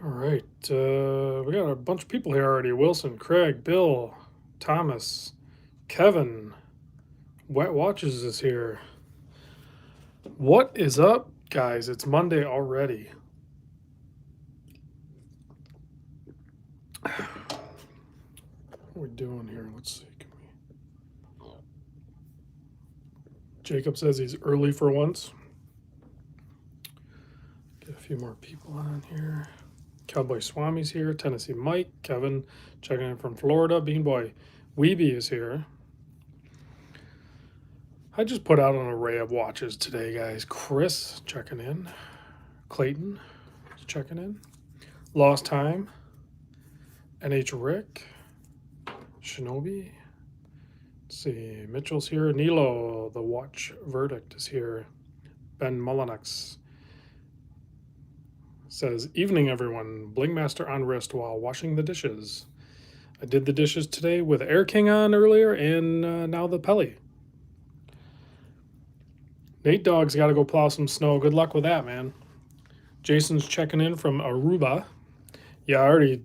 All right. We got a bunch of people here already. Wilson, Craig, Bill, Thomas, Kevin. Wet Watches is here. What is up, guys? It's Monday already. What are we doing here? Let's see. Jacob says he's early for once. Get a few more people on here. Cowboy Swami's here. Tennessee Mike. Kevin checking in from Florida. Beanboy Weeby is here. I just put out an array of watches today, guys. Chris checking in. Clayton checking in. Lost Time. NH Rick. Shinobi. Let's see. Mitchell's here. Nilo, the watch verdict, is here. Ben Mullenix says, evening, everyone. Bling Master on wrist while washing the dishes. I did the dishes today with Air King on earlier and now the Pelly. Nate Dogg's got to go plow some snow. Good luck with that, man. Jason's checking in from Aruba. Yeah, I already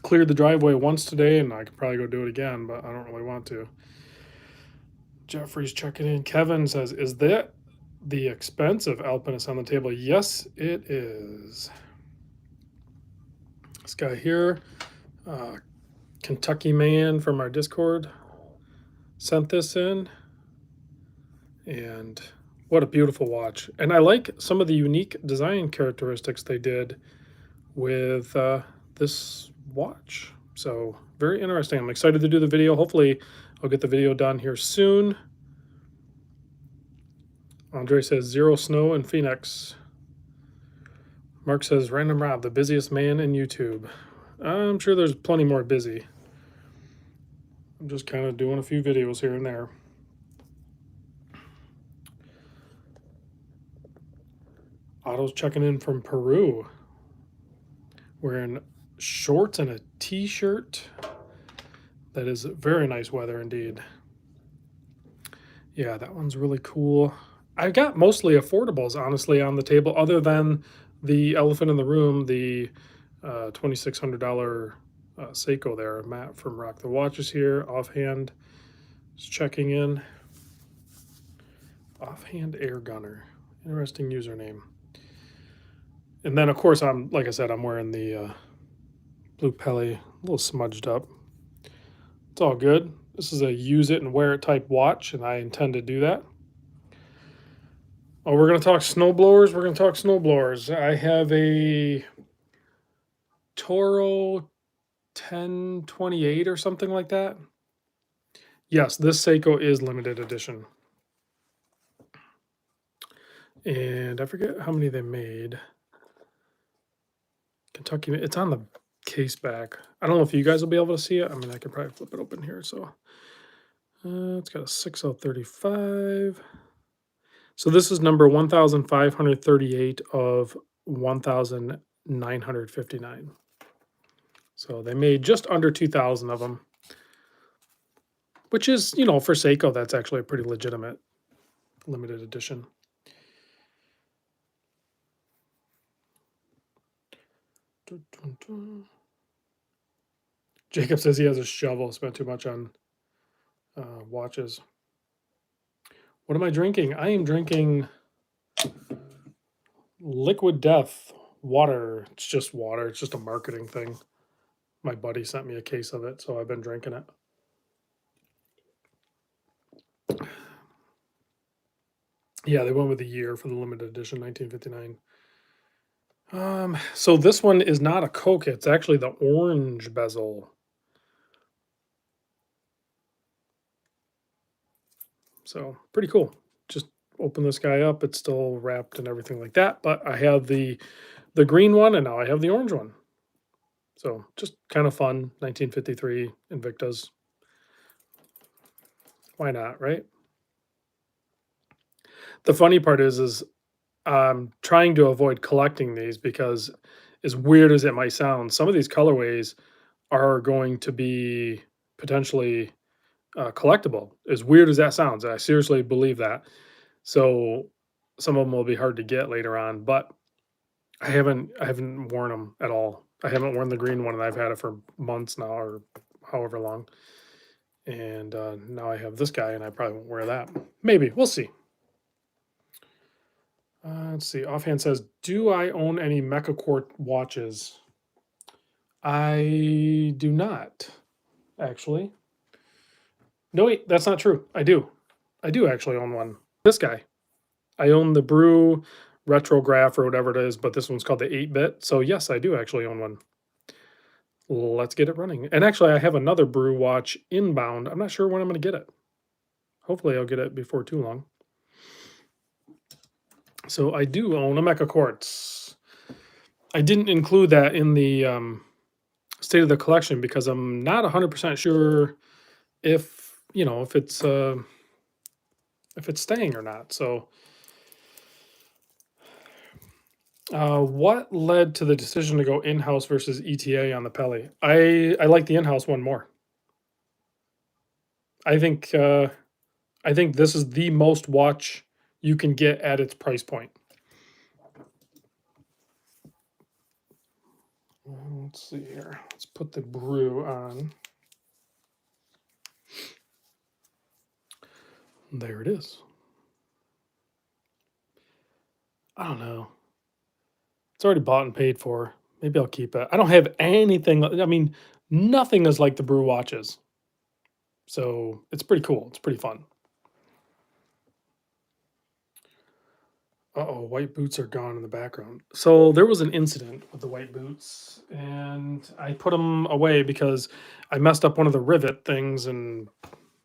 cleared the driveway once today, and I could probably go do it again, but I don't really want to. Jeffrey's checking in. Kevin says, is that the expensive Alpinist on the table? Yes, it is. This guy here, Kentucky man from our Discord, sent this in. And what a beautiful watch. And I like some of the unique design characteristics they did with this watch. So very interesting. I'm excited to do the video. Hopefully I'll get the video done here soon. Andre says 0 snow in Phoenix. Mark says Random Rob, the busiest man in YouTube. I'm sure there's plenty more busy. I'm just kind of doing a few videos here and there. Otto's checking in from Peru. Wearing shorts and a t-shirt. That is very nice weather indeed. Yeah, that one's really cool. I got mostly affordables, honestly, on the table, other than the elephant in the room, the $2,600 Seiko there. Matt from Rock the Watches here, offhand, is checking in. Offhand Air Gunner, interesting username. And then, of course, like I said, I'm wearing the blue Pelly, a little smudged up. It's all good. This is a use it and wear it type watch, and I intend to do that. Oh, we're going to talk snowblowers. We're going to talk snowblowers. I have a Toro 1028 or something like that. Yes, this Seiko is limited edition. And I forget how many they made. Kentucky, it's on the case back. I don't know if you guys will be able to see it. I mean, I could probably flip it open here. So it's got a 6035. So this is number 1538 of 1959. So they made just under 2,000 of them, which is, you know, for Seiko, that's actually a pretty legitimate limited edition. Jacob says he has a shovel, spent too much on watches. What am I drinking? I am drinking Liquid Death water. It's just water. It's just a marketing thing. My buddy sent me a case of it, so I've been drinking it. Yeah, they went with the year for the limited edition, 1959. So this one is not a Coke. It's actually the orange bezel. So pretty cool. Just open this guy up. It's still wrapped and everything like that. But I have the green one, and now I have the orange one. So just kind of fun. 1953 Invictas. Why not, right? The funny part is I'm trying to avoid collecting these because, as weird as it might sound, some of these colorways are going to be potentially collectible. As weird as that sounds, I seriously believe that. So some of them will be hard to get later on, but I haven't worn them at all. I haven't worn the green one, and I've had it for months now, or however long. And now I have this guy, and I probably won't wear that. Maybe we'll see. Let's see. Offhand says, "Do I own any Mecha Quartz watches?" I do not, actually. No, wait, that's not true. I do. I do actually own one. This guy. I own the Brew Retrograph or whatever it is, but this one's called the 8-bit. So yes, I do actually own one. Let's get it running. And actually, I have another Brew watch inbound. I'm not sure when I'm going to get it. Hopefully, I'll get it before too long. So I do own a Mecha Quartz. I didn't include that in the state of the collection because I'm not 100% sure if if it's staying or not. So, what led to the decision to go in-house versus ETA on the Peli? I like the in-house one more. I think this is the most watch you can get at its price point. Let's see here. Let's put the Brew on. There it is. I don't know. It's already bought and paid for. Maybe I'll keep it. I don't have anything. I mean, nothing is like the Brew watches. So it's pretty cool. It's pretty fun. Uh-oh, white boots are gone in the background. So there was an incident with the white boots, and I put them away because I messed up one of the rivet things, and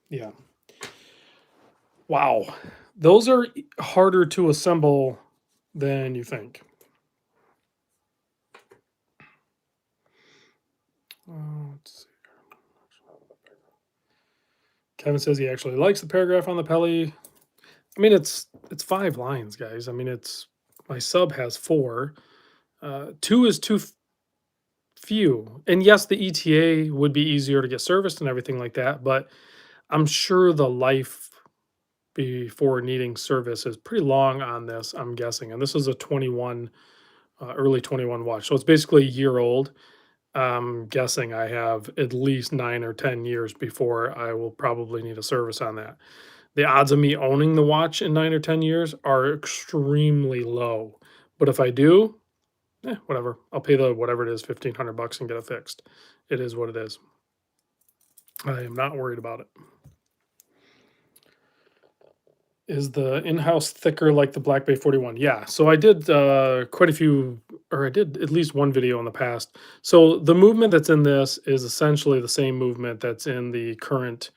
yeah. Wow. Those are harder to assemble than you think. Let's see. Kevin says he actually likes the paragraph on the Peli. I mean, it's 5 lines, guys. I mean, it's my sub has 4. 2 is too few. And yes, the ETA would be easier to get serviced and everything like that, but I'm sure the life before needing service is pretty long on this, I'm guessing. And this is a 21, early 21 watch. So it's basically a year old. I'm guessing I have at least 9 or 10 years before I will probably need a service on that. The odds of me owning the watch in 9 or 10 years are extremely low. But if I do, whatever. I'll pay the whatever it is, $1,500 and get it fixed. It is what it is. I am not worried about it. Is the in-house thicker like the Black Bay 41? Yeah. So I did quite a few, or I did at least one video in the past. So the movement that's in this is essentially the same movement that's in the current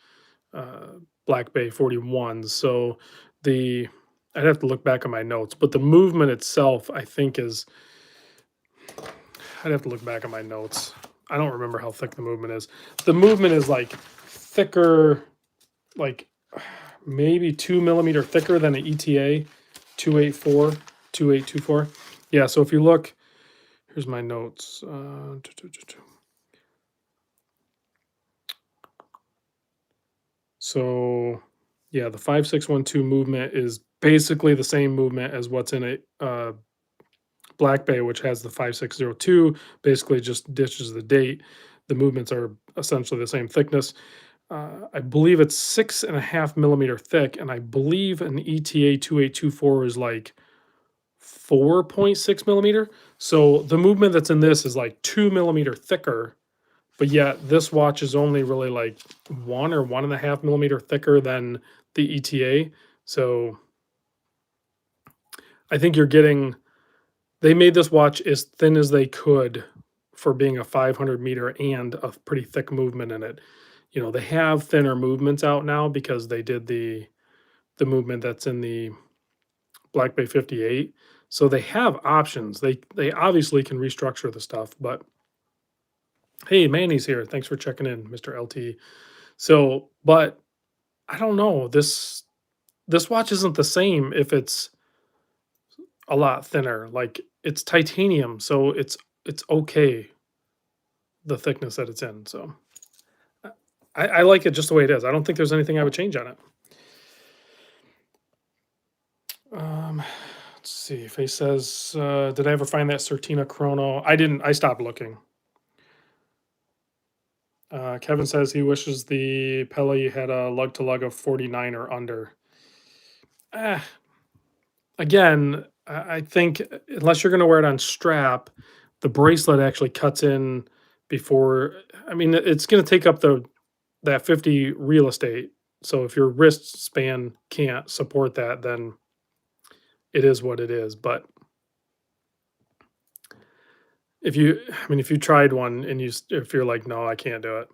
Black Bay 41s. So I'd have to look back at my notes, but the movement itself, I think I'd have to look back at my notes. I don't remember how thick the movement is. The movement is like thicker, like maybe 2 millimeter thicker than an ETA 2824. Yeah, so if you look, here's my notes. So yeah, the 5612 movement is basically the same movement as what's in a Black Bay, which has the 5602, basically just ditches the date. The movements are essentially the same thickness. I believe it's 6.5 millimeter thick, and I believe an ETA 2824 is like 4.6 millimeter. So the movement that's in this is like 2 millimeter thicker, but yet this watch is only really like 1 or 1.5 millimeter thicker than the ETA. So I think you're getting, they made this watch as thin as they could for being a 500 meter and a pretty thick movement in it. You know, they have thinner movements out now because they did the movement that's in the Black Bay 58. So they have options. They obviously can restructure the stuff, but hey, Manny's here. Thanks for checking in, Mr. LT. So, but I don't know. This watch isn't the same if it's a lot thinner. Like it's titanium, so it's okay the thickness that it's in. So I like it just the way it is. I don't think there's anything I would change on it. Let's see. Face says, did I ever find that Certina chrono? I didn't. I stopped looking. Kevin says he wishes the Pele had a lug to lug of 49 or under. Eh, again, I think unless you're going to wear it on strap, the bracelet actually cuts in before. I mean, it's going to take up that 50 real estate. So if your wrist span can't support that, then it is what it is. But if you tried one and if you're like, no, I can't do it,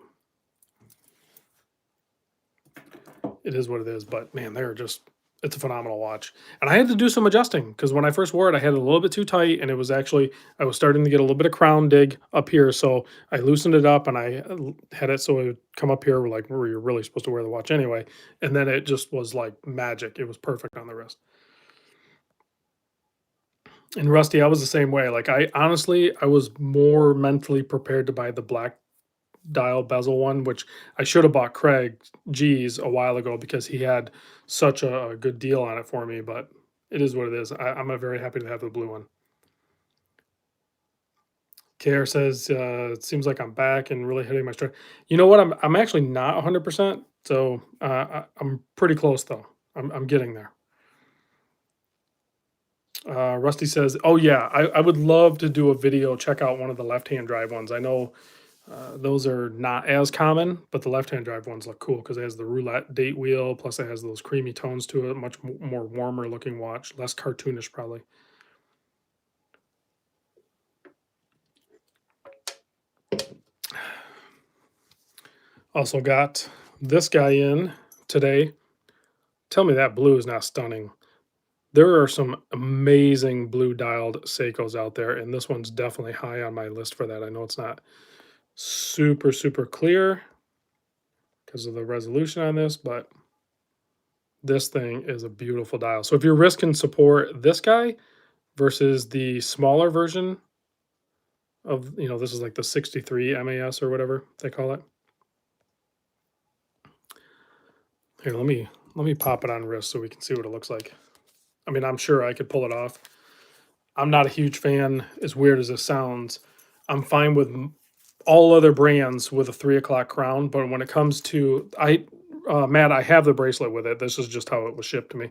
it is what it is. But man, it's a phenomenal watch. And I had to do some adjusting because when I first wore it, I had it a little bit too tight, and I was starting to get a little bit of crown dig up here. So I loosened it up and I had it so it would come up here, like where you're really supposed to wear the watch anyway. And then it just was like magic. It was perfect on the wrist. And Rusty, I was the same way. Like I was more mentally prepared to buy the black dial bezel one, which I should have bought Craig G's a while ago because he had such a good deal on it for me. But it is what it is. I'm very happy to have the blue one. KR says it seems like I'm back and really hitting my stride. You know what? I'm actually not 100%. So I'm pretty close though. I'm getting there. Rusty says, "Oh yeah, I would love to do a video. Check out one of the left-hand drive ones. I know those are not as common, but the left-hand drive ones look cool because it has the roulette date wheel, plus it has those creamy tones to it. Much more warmer looking watch, less cartoonish probably." Also got this guy in today. Tell me that blue is not stunning. There are some amazing blue dialed Seikos out there, and this one's definitely high on my list for that. I know it's not super, super clear because of the resolution on this, but this thing is a beautiful dial. So if your wrist can support this guy versus the smaller version of, this is like the 63 MAS or whatever they call it. Here, let me pop it on wrist so we can see what it looks like. I mean, I'm sure I could pull it off. I'm not a huge fan, as weird as this sounds. I'm fine with all other brands with a 3 o'clock crown, but when it comes to Matt, I have the bracelet with it. This is just how it was shipped to me.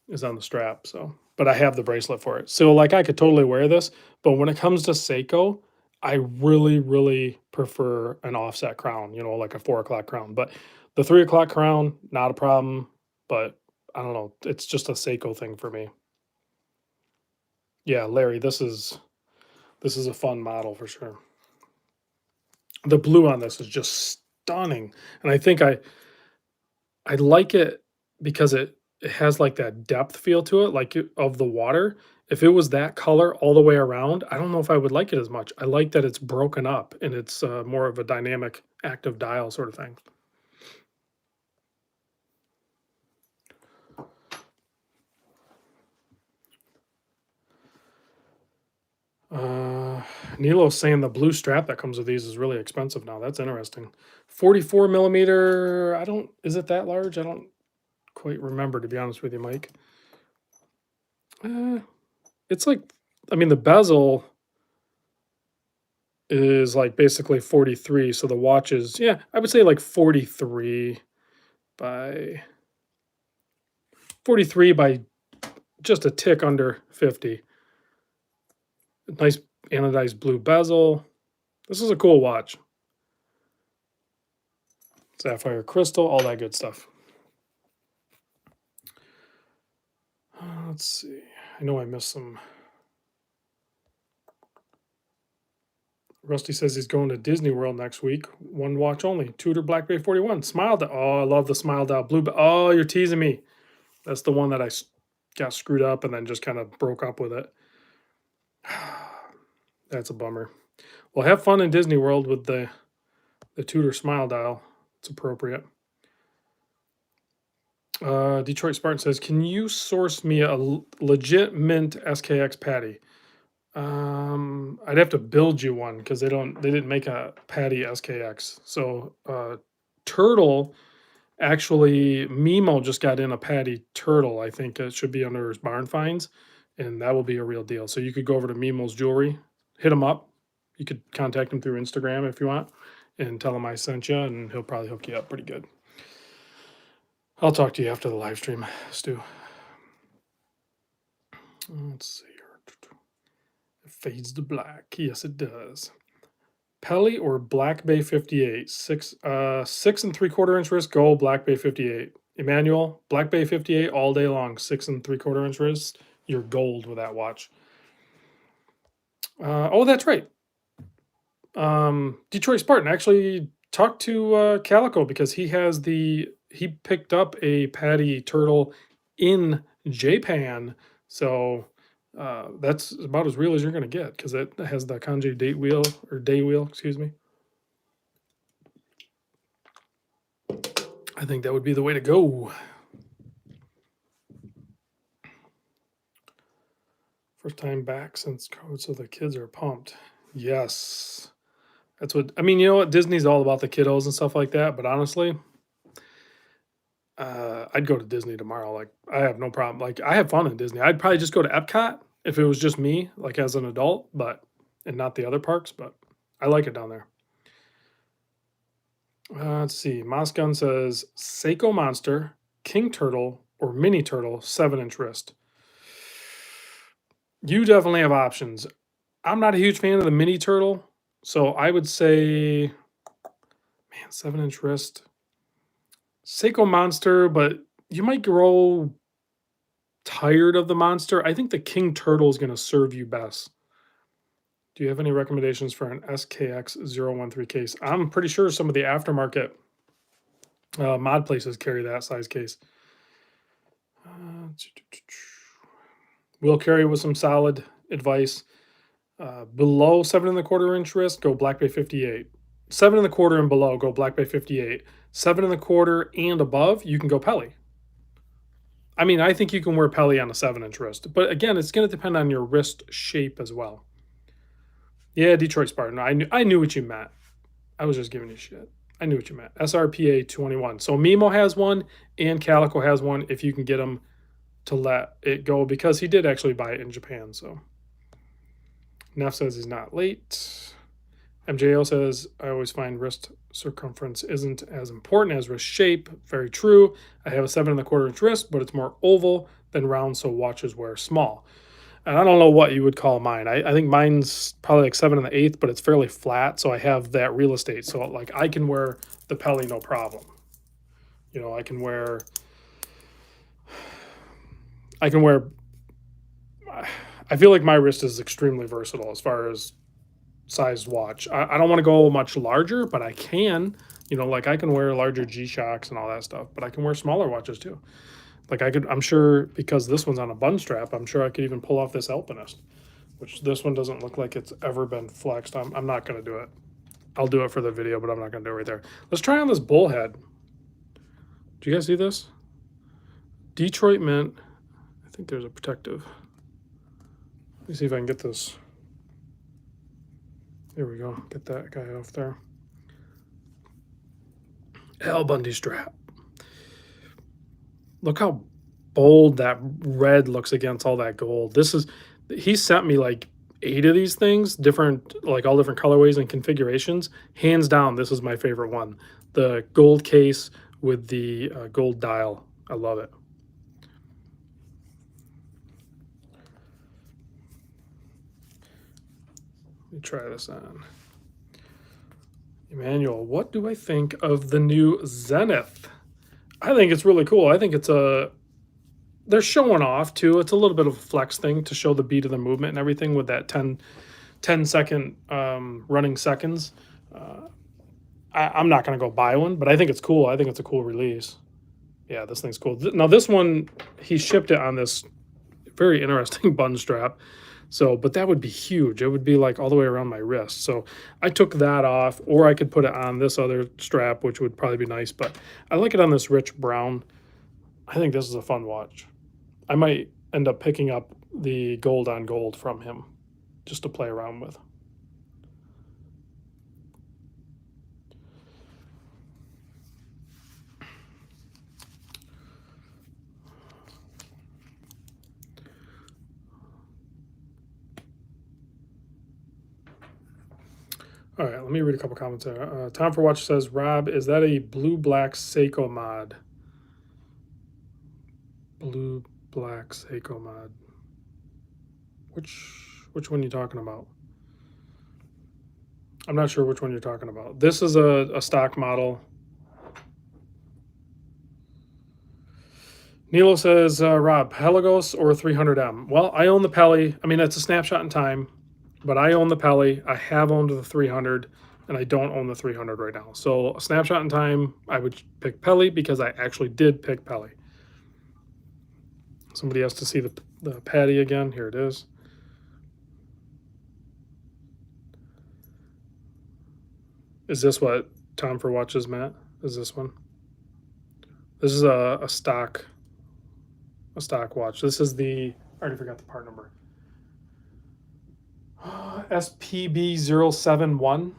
Is on the strap, so but I have the bracelet for it. So like I could totally wear this, but when it comes to Seiko, I really, really prefer an offset crown, like a 4 o'clock crown. But the 3 o'clock crown, not a problem. But I don't know. It's just a Seiko thing for me. Yeah, Larry, this is a fun model for sure. The blue on this is just stunning. And I think I like it because it has like that depth feel to it, like of the water. If it was that color all the way around, I don't know if I would like it as much. I like that it's broken up and it's more of a dynamic active dial sort of thing. Nilo's saying the blue strap that comes with these is really expensive now. That's interesting. 44 millimeter. Is it that large? I don't quite remember, to be honest with you, Mike. It's like, I mean, the bezel is like basically 43. So the watch is, yeah, I would say like 43 by just a tick under 50. Nice anodized blue bezel. This is a cool watch. Sapphire crystal, all that good stuff. Let's see. I know I missed some. Rusty says he's going to Disney World next week. One watch only. Tudor Black Bay 41. Smile Dial. Oh, I love the Smile Dial. Blue. Oh, you're teasing me. That's the one that I got screwed up and then just kind of broke up with it. That's a bummer. Well, have fun in Disney World with the Tudor Smile Dial. It's appropriate. Detroit Spartan says, "Can you source me a legit mint SKX patty?" I'd have to build you one because they didn't make a patty SKX. So turtle, actually, Mimo just got in a patty turtle. I think it should be under his barn finds, and that will be a real deal. So you could go over to Mimo's Jewelry, hit him up. You could contact him through Instagram if you want, and tell him I sent you, and he'll probably hook you up pretty good. I'll talk to you after the live stream, Stu. Let's see here. It fades to black. Yes, it does. Pelly or Black Bay 58? 6 6 3/4 inch wrist gold, Black Bay 58. Emmanuel, Black Bay 58 all day long, 6 3/4 inch wrist. You're gold with that watch. Oh, that's right. Detroit Spartan actually talked to Calico because he picked up a Patty turtle in Japan. So that's about as real as you're going to get because it has the kanji date wheel or day wheel, excuse me. I think that would be the way to go. First time back since COVID, so the kids are pumped. Yes. That's what I mean. You know what? Disney's all about the kiddos and stuff like that. But honestly, I'd go to Disney tomorrow. Like, I have no problem. Like, I have fun in Disney. I'd probably just go to Epcot if it was just me, like as an adult, but and not the other parks. But I like it down there. Let's see. Mosgun says Seiko Monster, King Turtle, or Mini Turtle, 7 inch wrist. You definitely have options. I'm not a huge fan of the Mini Turtle, so I would say, man, 7 inch wrist. Seiko Monster, but you might grow tired of the Monster. I think the King Turtle is going to serve you best. Do you have any recommendations for an SKX013 case? I'm pretty sure some of the aftermarket mod places carry that size case. Will carry with some solid advice. Below 7 1/4 inch wrist, go Black Bay 58. 7 1/4 and below, go Black Bay 58. 7 1/4 and above, you can go Pelly. I mean, I think you can wear Pelly on a 7 inch wrist, but again, it's going to depend on your wrist shape as well. Yeah, Detroit Spartan. I knew what you meant. I was just giving you shit. I knew what you meant. SRPA 21. So Mimo has one and Calico has one if you can get them to let it go because he did actually buy it in Japan. So Neff says he's not late. MJO says, I always find wrist circumference isn't as important as wrist shape. Very true. I have a 7 1/4 inch wrist, but it's more oval than round, so watches wear small. And I don't know what you would call mine. I think mine's probably like 7 1/8, but it's fairly flat, so I have that real estate. So like I can wear the Pelly no problem. You know, I can wear. I feel like my wrist is extremely versatile as far as sized watch. I don't want to go much larger, but I can. You know, like I can wear larger G-Shocks and all that stuff, but I can wear smaller watches too. Like I'm sure because this one's on a bun strap, I'm sure I could even pull off this Alpinist, which this one doesn't look like it's ever been flexed. I'm not going to do it. I'll do it for the video, but I'm not going to do it right there. Let's try on this bullhead. Do you guys see this? Detroit Mint. I think there's a protective. Let me see if I can get this. There we go. Get that guy off there. Al Bundy strap. Look how bold that red looks against all that gold. He sent me like 8 of these things, different, like all different colorways and configurations. Hands down, this is my favorite one. The gold case with the gold dial. I love it. Let me try this on. Emmanuel, what do I think of the new Zenith? I think it's really cool. I think they're showing off too. It's a little bit of a flex thing to show the beat of the movement and everything with that 10 second running seconds. I'm not going to go buy one, but I think it's cool. I think it's a cool release. Yeah, this thing's cool. Now this one, he shipped it on this very interesting bun strap. So, but that would be huge. It would be like all the way around my wrist. So I took that off, or I could put it on this other strap, which would probably be nice. But I like it on this rich brown. I think this is a fun watch. I might end up picking up the gold on gold from him just to play around with. All right, let me read a couple comments there. Tom for Watch says, Rob, is that a blue-black Seiko mod? Blue-black Seiko mod. Which one are you talking about? I'm not sure which one you're talking about. This is a stock model. Nilo says, Rob, Pelagos or 300M? Well, I own the Peli. I mean, it's a snapshot in time, but I own the Peli. I have owned the 300, and I don't own the 300 right now. So a snapshot in time, I would pick Peli because I actually did pick Peli. Somebody has to see the patty again. Here it is. Is this what Tom for Watches, Matt? Is this one? This is a stock watch. This is the, I already forgot the part number. SPB071.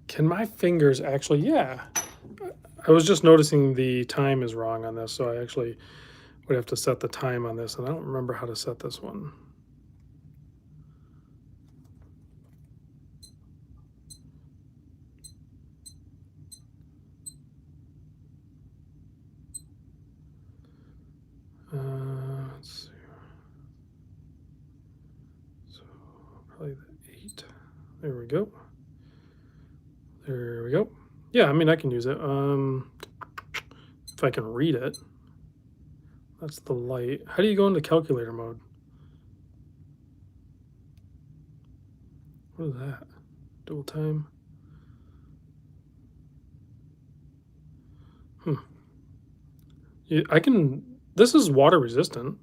Can my fingers actually, yeah. I was just noticing the time is wrong on this, so I actually would have to set the time on this, and I don't remember how to set this one. Let's see. So probably the 8. There we go. There we go. Yeah, I mean, I can use it. If I can read it. That's the light. How do you go into calculator mode? What is that? Dual time. Yeah, I can. This is water resistant.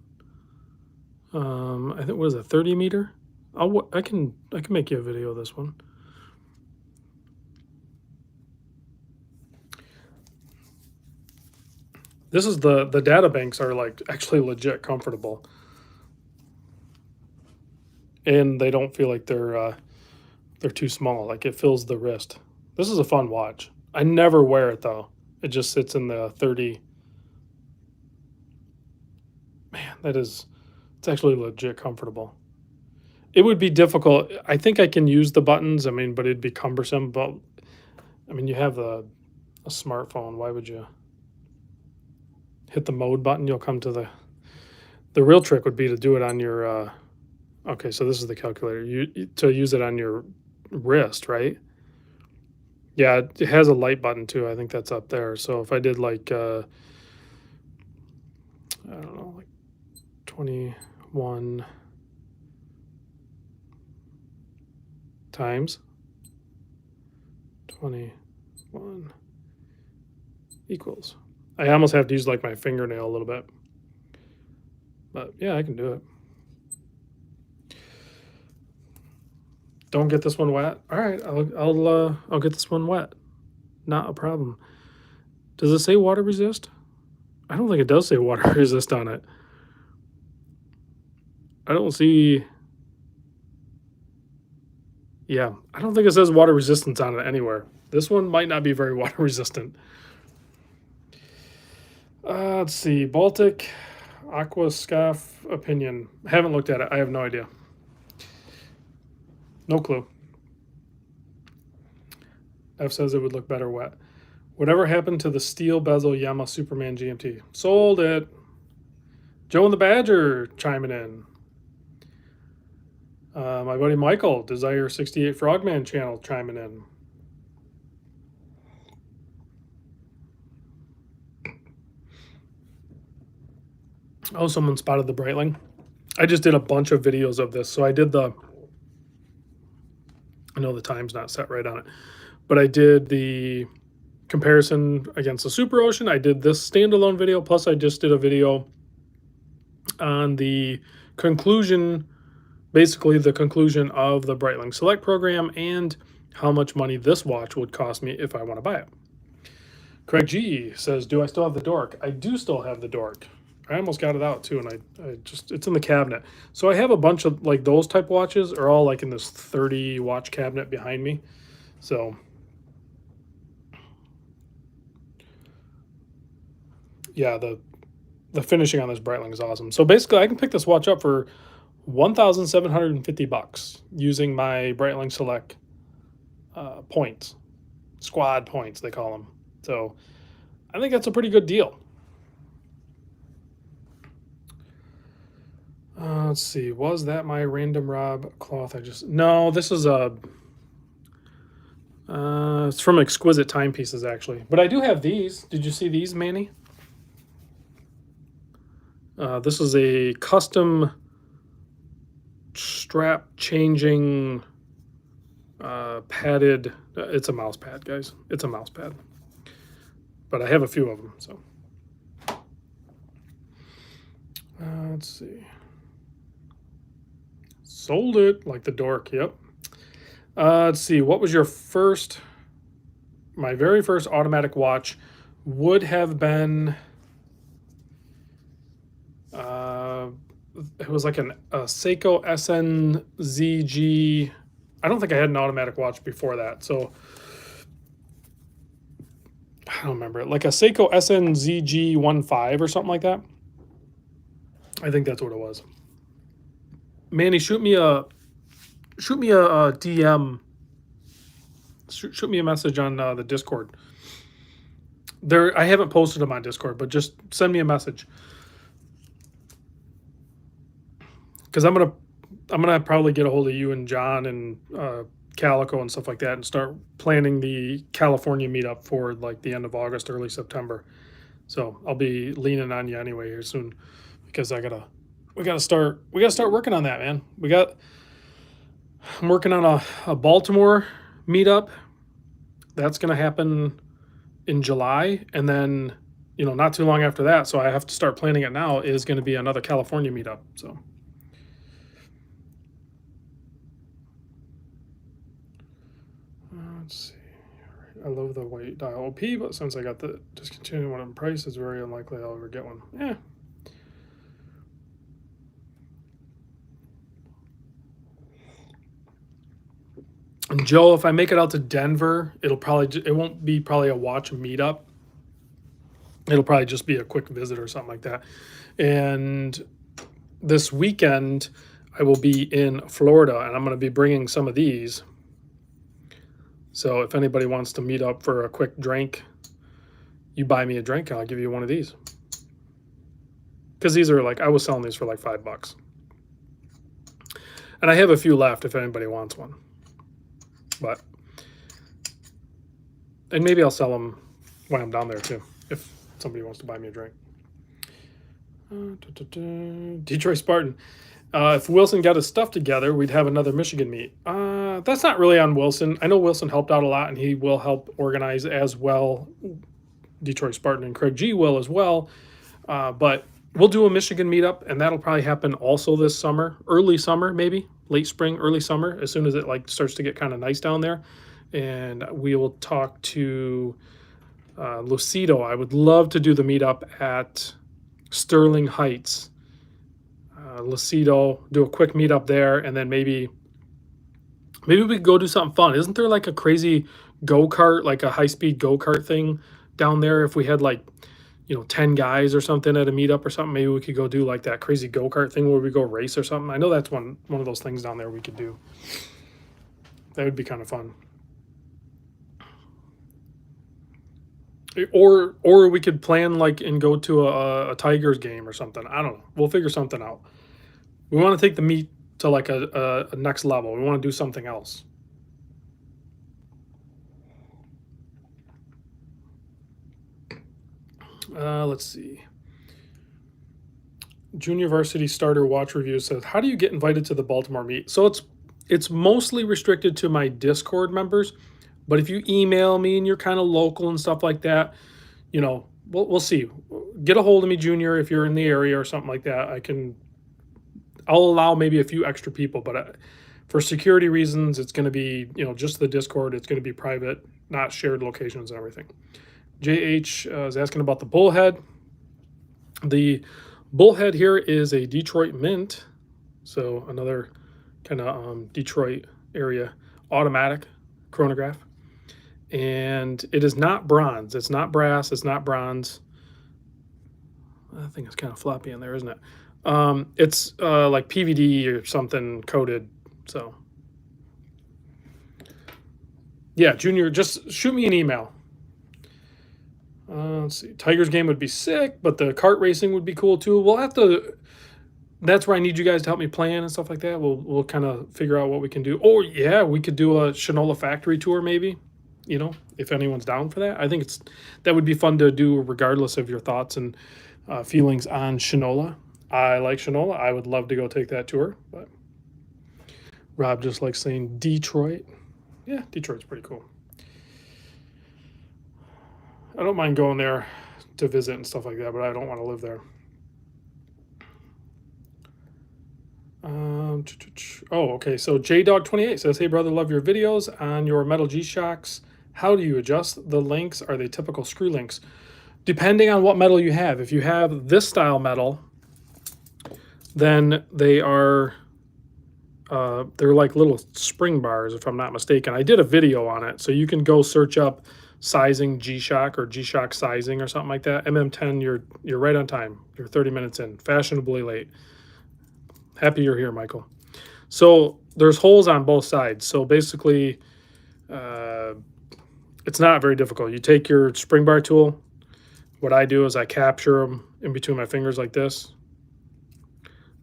I think, what is it, 30 meter? I can make you a video of this one. This is the data banks are like actually legit comfortable, and they don't feel like they're too small. Like it fills the wrist. This is a fun watch. I never wear it though. It just sits in the 30. Man, it's actually legit comfortable. It would be difficult. I think I can use the buttons. I mean, but it'd be cumbersome. But I mean, you have a smartphone. Why would you hit the mode button? You'll come to the real trick would be to do it on your. Okay, so this is the calculator. To use it on your wrist, right? Yeah, it has a light button too. I think that's up there. So if I did like I don't know, like 21 times 21 equals. I almost have to use like my fingernail a little bit. But yeah, I can do it. Don't get this one wet. All right, I'll get this one wet. Not a problem. Does it say water resist? I don't think it does say water resist on it. I don't see. Yeah, I don't think it says water resistance on it anywhere. This one might not be very water resistant. Let's see. Baltic Aqua Scarf opinion. I haven't looked at it. I have no idea. No clue. F says it would look better wet. Whatever happened to the steel bezel Yamaha Superman GMT? Sold it. Joe and the Badger chiming in. My buddy Michael, Desire 68 Frogman channel chiming in. Oh, someone spotted the Breitling. I just did a bunch of videos of this. So I did I know the time's not set right on it, but I did the comparison against the Super Ocean. I did this standalone video, plus I just did a video on the conclusion, basically the conclusion of the Breitling Select program and how much money this watch would cost me if I want to buy it. Craig G says, do I still have the Dork? I do still have the Dork. I almost got it out too, and I just, it's in the cabinet. So I have a bunch of like those type watches are all like in this 30 watch cabinet behind me. So yeah, the the finishing on this Breitling is awesome. So basically, I can pick this watch up for $1,750 using my Breitling Select points, squad points they call them. So I think that's a pretty good deal. Let's see. Was that my Random Rob cloth? No. This is a. It's from Exquisite Timepieces actually, but I do have these. Did you see these, Manny? This is a custom strap changing padded. It's a mouse pad, guys. It's a mouse pad. But I have a few of them, so. Let's see. Sold it like the dork, yep. Let's see, what was your first, my very first automatic watch would have been, it was like a Seiko SNZG. I don't think I had an automatic watch before that, so I don't remember it. Like a Seiko SNZG 15 or something like that. I think that's what it was. Manny, shoot me a DM. Shoot me a message on the Discord. I haven't posted them on Discord, but just send me a message. Because I'm gonna probably get a hold of you and John and Calico and stuff like that, and start planning the California meetup for like the end of August, early September. So I'll be leaning on you anyway here soon, because we gotta start working on that, man. I'm working on a Baltimore meetup. That's gonna happen in July, and then not too long after that. So I have to start planning it now. Is going to be another California meetup. So. Let's see. I love the white dial OP, but since I got the discontinued one in price, it's very unlikely I'll ever get one. Yeah. And Joe, if I make it out to Denver, it won't be probably a watch meetup. It'll probably just be a quick visit or something like that. And this weekend, I will be in Florida, and I'm going to be bringing some of these. So if anybody wants to meet up for a quick drink, you buy me a drink, I'll give you one of these. Because these are I was selling these for like $5. And I have a few left if anybody wants one. And maybe I'll sell them when I'm down there too, if somebody wants to buy me a drink. Detroit Spartan. If Wilson got his stuff together, we'd have another Michigan meet. That's not really on Wilson. I know Wilson helped out a lot, and he will help organize as well. Detroit Spartan and Craig G will as well. But we'll do a Michigan meetup, and that'll probably happen also this summer, early summer maybe, late spring, early summer, as soon as it starts to get kind of nice down there. And we will talk to Lucido. I would love to do the meetup at Sterling Heights. Lucido, do a quick meetup there, and then maybe we could go do something fun. Isn't there like a crazy go-kart, like a high-speed go-kart thing down there? If we had 10 guys or something at a meetup or something, maybe we could go do like that crazy go-kart thing where we go race or something. I know that's one of those things down there we could do. That would be kind of fun. Or we could plan and go to a Tigers game or something. I don't know. We'll figure something out. We want to take the meet to a next level. We want to do something else. Let's see. Junior Varsity Starter Watch Review says, how do you get invited to the Baltimore meet? So it's mostly restricted to my Discord members. But if you email me and you're kind of local and stuff like that, we'll see. Get a hold of me, Junior, if you're in the area or something like that. I'll allow maybe a few extra people, but for security reasons, it's going to be, just the Discord. It's going to be private, not shared locations and everything. JH is asking about the bullhead. The bullhead here is a Detroit Mint, so another kind of Detroit area automatic chronograph. And it is not bronze. It's not brass. It's not bronze. I think it's kind of floppy in there, isn't it? It's like PVD or something coated. So yeah, Junior, just shoot me an email. Let's see. Tiger's game would be sick, but the kart racing would be cool too. We'll have to. That's where I need you guys to help me plan and stuff like that. We'll kind of figure out what we can do. Oh yeah, we could do a Shinola factory tour maybe. You know, if anyone's down for that, I think that would be fun to do regardless of your thoughts and feelings on Shinola. I like Shinola. I would love to go take that tour, but Rob just likes saying Detroit. Yeah, Detroit's pretty cool. I don't mind going there to visit and stuff like that, but I don't want to live there. Oh, okay. So JDog28 says, "Hey brother, love your videos on your metal G Shocks. How do you adjust the links? Are they typical screw links? Depending on what metal you have. If you have this style metal, then they're like little spring bars, if I'm not mistaken. I did a video on it, so you can go search up sizing G-Shock or G-Shock sizing or something like that. MM10, you're right on time. You're 30 minutes in, fashionably late. Happy you're here, Michael. So there's holes on both sides. So basically, it's not very difficult. You take your spring bar tool. What I do is I capture them in between my fingers like this.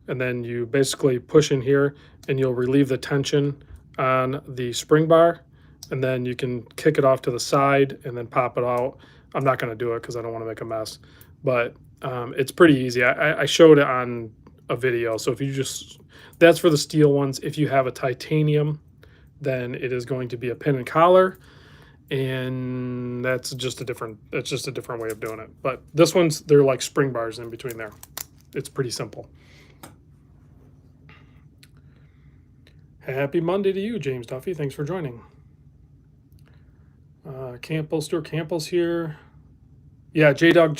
And then you basically push in here and you'll relieve the tension on the spring bar. And then you can kick it off to the side and then pop it out. I'm not going to do it because I don't want to make a mess. But it's pretty easy. I showed it on a video. So if you that's for the steel ones. If you have a titanium, then it is going to be a pin and collar. And that's just a different way of doing it. But this one's, they're like spring bars in between there. It's pretty simple. Happy Monday to you, James Duffy. Thanks for joining. Campbell, Stuart Campbell's here. Yeah, J-Dog,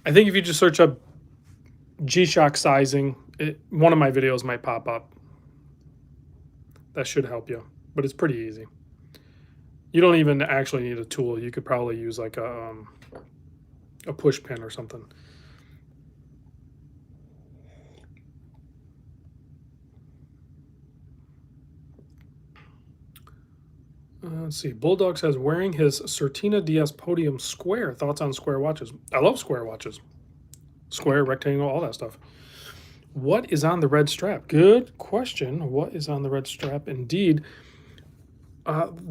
I think if you just search up G-Shock sizing, one of my videos might pop up. That should help you, but it's pretty easy. You don't even actually need a tool. You could probably use like a push pin or something. Let's see. Bulldog says, wearing his Certina DS Podium Square. Thoughts on square watches? I love square watches. Square, rectangle, all that stuff. What is on the red strap? Good question. What is on the red strap? Indeed.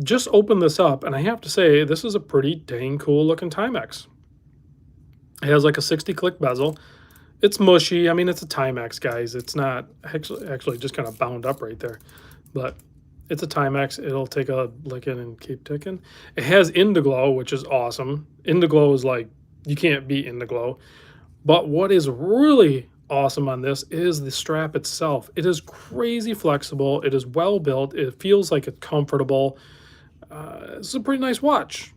Just open this up, and I have to say, this is a pretty dang cool looking Timex. It has like a 60-click bezel. It's mushy. I mean, it's a Timex, guys. It's not actually just kind of bound up right there. But it's a Timex. It'll take a licking and keep ticking. It has Indiglow, which is awesome. Indiglow is like, you can't beat Indiglow. But what is really awesome on this is the strap itself. It is crazy flexible. It is well built. It feels like it's comfortable. It's a pretty nice watch.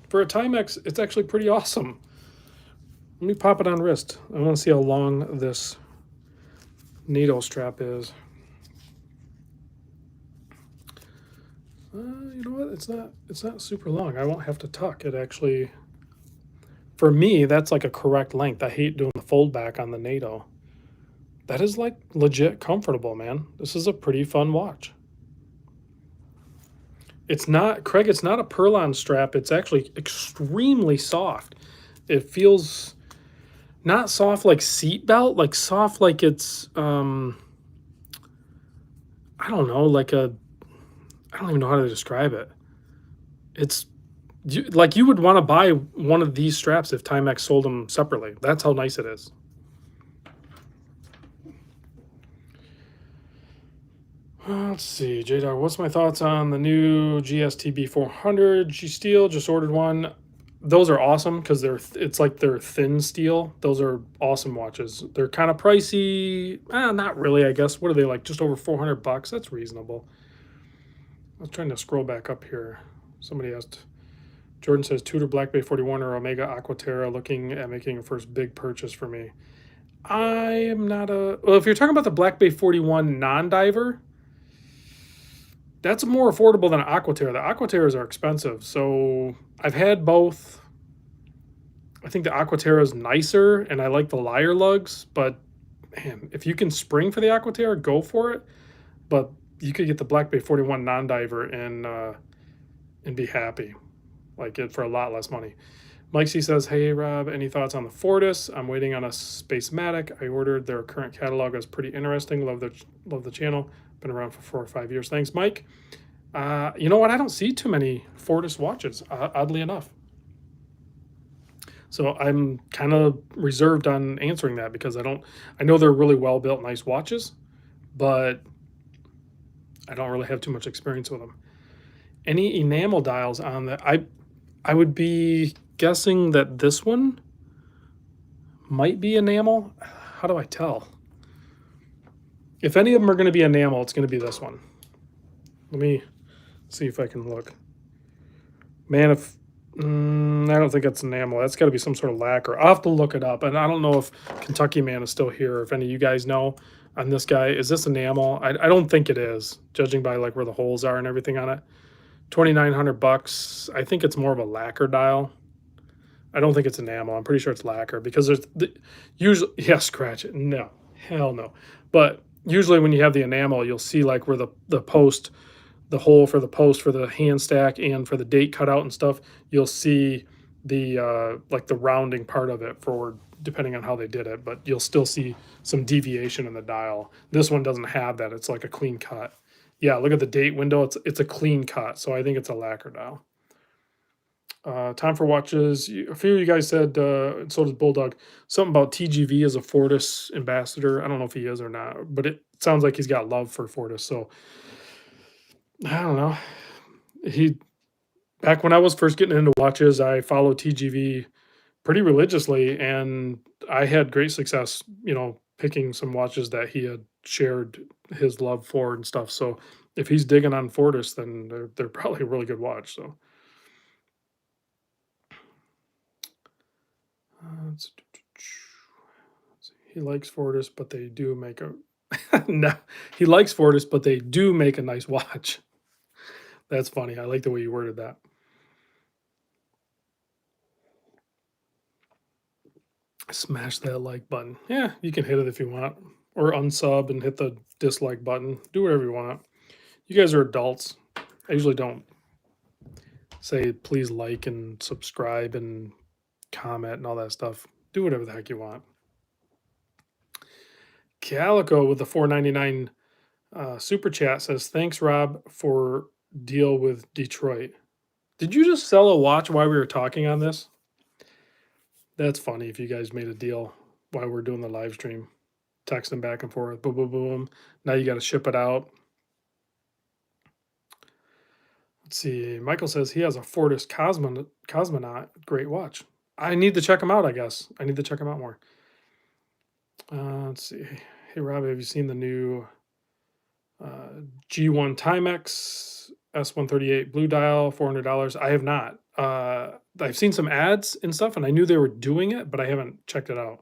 For a Timex, it's actually pretty awesome. Let me pop it on wrist. I want to see how long this NATO strap is. You know what? It's not super long. I won't have to tuck. It actually, for me, that's like a correct length. I hate doing the fold back on the NATO. That is like legit comfortable, man. This is a pretty fun watch. It's not, Craig, it's not a Perlon strap. It's actually extremely soft. It feels not soft like seat belt, like soft like it's, I don't know, like a, I don't even know how to describe it. It's like you would want to buy one of these straps if Timex sold them separately. That's how nice it is. Let's see, J-Dog, what's my thoughts on the new GSTB 400 G Steel? Just ordered one. Those are awesome because it's like they're thin steel. Those are awesome watches. They're kind of pricey. Not really, I guess. What are they, like just over 400 bucks? That's reasonable. I was trying to scroll back up here. Somebody asked, Jordan says, Tudor Black Bay 41 or Omega Aquaterra, looking at making a first big purchase for me. I am not well, if you're talking about the Black Bay 41 non-diver, that's more affordable than an Aquaterra. The Aquaterras are expensive. So I've had both. I think the Aquaterra is nicer, and I like the Lyre lugs, but man, if you can spring for the Aquaterra, go for it. But you could get the Black Bay 41 non-diver and be happy, like it for a lot less money. Mike C says, "Hey Rob, any thoughts on the Fortis? I'm waiting on a Space-Matic. I ordered their current catalog. Is pretty interesting. Love the channel. Been around for 4 or 5 years. Thanks, Mike. You know what? I don't see too many Fortis watches, oddly enough. So I'm kind of reserved on answering that because I know they're really well built, nice watches, but I don't really have too much experience with them. Any enamel dials on that? I would be guessing that this one might be enamel. How do I tell? If any of them are going to be enamel, it's going to be this one. Let me see if I can look. Man, if I don't think it's enamel. That's got to be some sort of lacquer. I'll have to look it up. And I don't know if Kentucky Man is still here. If any of you guys know on this guy, is this enamel? I don't think it is, judging by like where the holes are and everything on it. $2,900. I think it's more of a lacquer dial. I don't think it's enamel. I'm pretty sure it's lacquer because usually, yeah, scratch it. No, hell no. But usually when you have the enamel, you'll see like where the post, the hole for the post for the hand stack and for the date cutout and stuff, you'll see the like the rounding part of it forward, depending on how they did it, but you'll still see some deviation in the dial. This one doesn't have that. It's like a clean cut. Yeah, look at the date window. It's a clean cut, so I think it's a lacquer dial. Time for watches. A few of you guys said, and so does Bulldog, something about TGV as a Fortis ambassador. I don't know if he is or not, but it sounds like he's got love for Fortis. So I don't know. He Back when I was first getting into watches, I followed TGV pretty religiously, and I had great success, picking some watches that he had shared his love for and stuff. So if he's digging on Fortis, then they're probably a really good watch. So let's see. He likes Fortis, but they do make a no. He likes Fortis, but they do make a nice watch. That's funny. I like the way you worded that. Smash that like button. Yeah, you can hit it if you want, or unsub and hit the dislike button. Do whatever you want. You guys are adults. I usually don't say please like and subscribe and comment and all that stuff. Do whatever the heck you want. Calico with the $4.99 super chat says, "Thanks, Rob, for deal with Detroit." Did you just sell a watch while we were talking on this? That's funny if you guys made a deal while we're doing the live stream, texting back and forth, boom, boom, boom. Now you got to ship it out. Let's see. Michael says he has a Fortis Cosmonaut. Great watch. I need to check him out, I guess. I need to check him out more. Let's see. Hey, Rob, have you seen the new G1 Timex S138 blue dial, $400? I have not. I've seen some ads and stuff, and I knew they were doing it, but I haven't checked it out.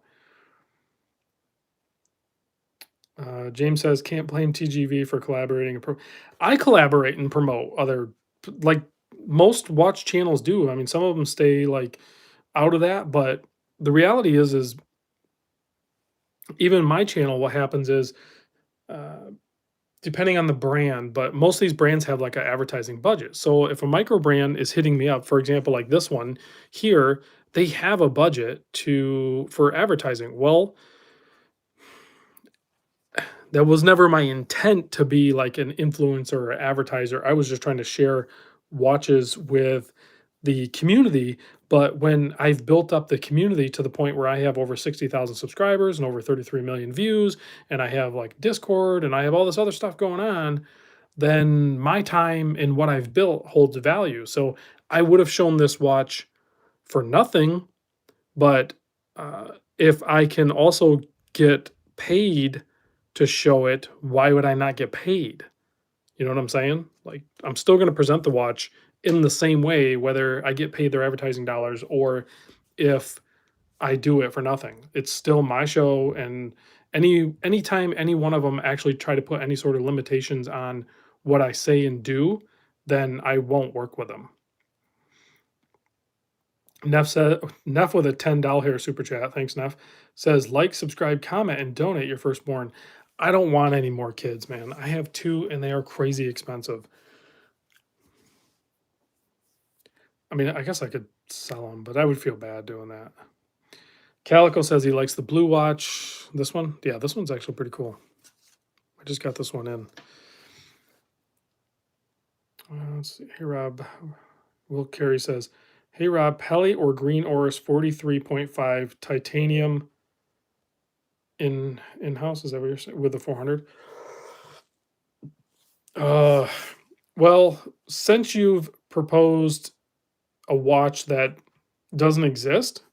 James says, "Can't blame TGV for collaborating. I collaborate and promote other, like most watch channels do. I mean, some of them stay like out of that, but the reality is even my channel, what happens is, depending on the brand, but most of these brands have like an advertising budget. So if a micro brand is hitting me up, for example, like this one here, they have a budget for advertising. Well, that was never my intent to be like an influencer or advertiser. I was just trying to share watches with the community. But when I've built up the community to the point where I have over 60,000 subscribers and over 33 million views, and I have like Discord and I have all this other stuff going on, then my time and what I've built holds value. So I would have shown this watch for nothing, but if I can also get paid to show it, why would I not get paid? You know what I'm saying? Like, I'm still going to present the watch in the same way, whether I get paid their advertising dollars or if I do it for nothing. It's still my show, and anytime any one of them actually try to put any sort of limitations on what I say and do, then I won't work with them. Neff with a $10 super chat. Thanks, Neff. Says like, subscribe, comment, and donate your firstborn. I don't want any more kids, man. I have two, and they are crazy expensive. I mean, I guess I could sell them, but I would feel bad doing that. Calico says he likes the blue watch. This one, yeah, this one's actually pretty cool. I just got this one in. Let's see. Hey, Rob. Will Carey says, hey, Rob, Pelly or Green Oris 43.5 titanium in-house? Is that what you're saying? With the 400? Well, since you've proposed a watch that doesn't exist,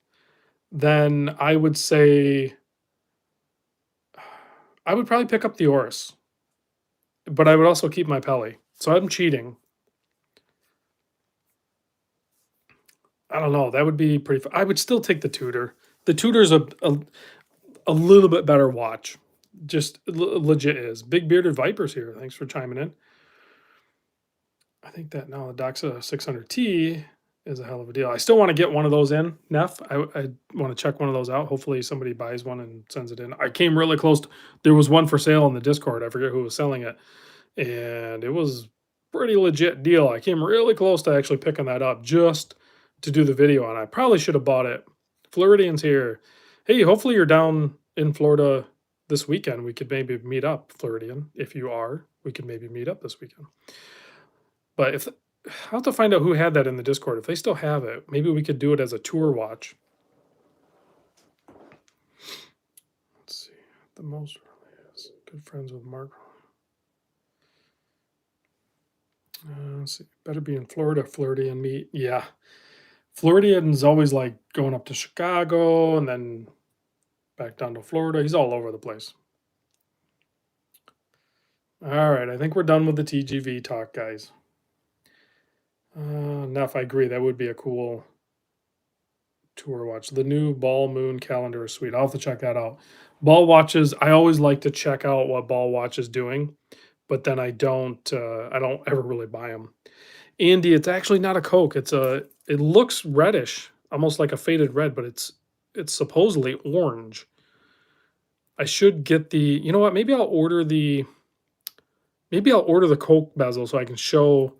then I would say I would probably pick up the Oris, but I would also keep my Pelly. So I'm cheating. I don't know. That would be pretty. I would still take the Tudor. The Tudor's a little bit better watch. Just legit is. Big Bearded Vipers here. Thanks for chiming in. I think that now the Doxa 600T is a hell of a deal. I still want to get one of those in, Neff. I want to check one of those out. Hopefully somebody buys one and sends it in. I came really close. There was one for sale in the Discord. I forget who was selling it. And it was pretty legit deal. I came really close to actually picking that up just to do the video on. I probably should have bought it. Floridian's here. Hey, hopefully you're down in Florida this weekend. We could maybe meet up, Floridian. If you are, we could maybe meet up this weekend. But if I'll have to find out who had that in the Discord. If they still have it, maybe we could do it as a tour watch. Let's see. The most really is good friends with Mark. Let's see. Better be in Florida, Floridian meet. Yeah. Floridian's always like going up to Chicago and then back down to Florida. He's all over the place. All right. I think we're done with the TGV talk, guys. Enough. I agree. That would be a cool tour watch. The new Ball Moon calendar is sweet. I'll have to check that out. Ball watches. I always like to check out what Ball Watch is doing, but then I don't ever really buy them. Andy, it's actually not a Coke. It looks reddish, almost like a faded red, but it's supposedly orange. I should get the, you know what? Maybe I'll order the Coke bezel so I can show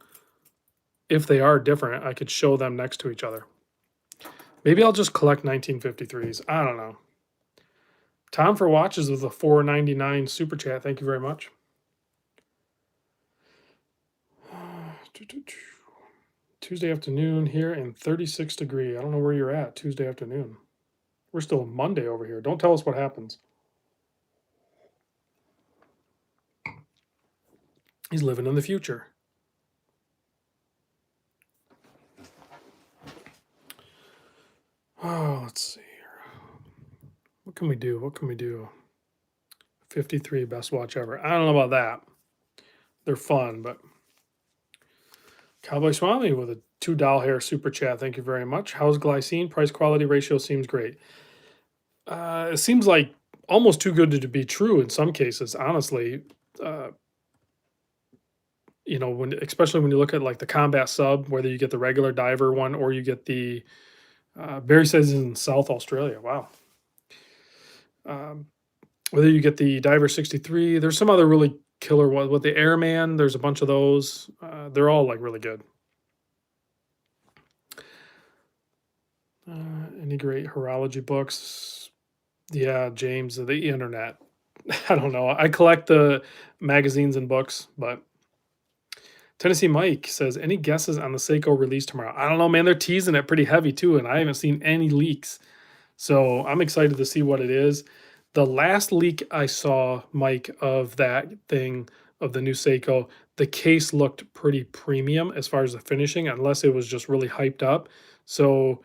if they are different. I could show them next to each other. Maybe I'll just collect 1953s. I don't know. Tom for watches with a $4.99 super chat. Thank you very much. Tuesday afternoon here in 36 degree. I don't know where you're at Tuesday afternoon. We're still Monday over here. Don't tell us what happens. He's living in the future. Oh, let's see here. What can we do? What can we do? 53 best watch ever. I don't know about that. They're fun, but Cowboy Swami with a $2 hair super chat. Thank you very much. How's glycine? Price quality ratio seems great. It seems like almost too good to be true in some cases, honestly. You know, especially when you look at like the combat sub, whether you get the regular diver one or you get the Barry says in South Australia. Wow. Whether you get the Diver 63, there's some other really killer ones. With the Airman, there's a bunch of those. They're all like really good. Any great horology books? Yeah, James, the internet. I don't know. I collect the magazines and books, but Tennessee Mike says, any guesses on the Seiko release tomorrow? I don't know, man. They're teasing it pretty heavy too, and I haven't seen any leaks. So I'm excited to see what it is. The last leak I saw, Mike, of that thing, of the new Seiko, the case looked pretty premium as far as the finishing, unless it was just really hyped up. So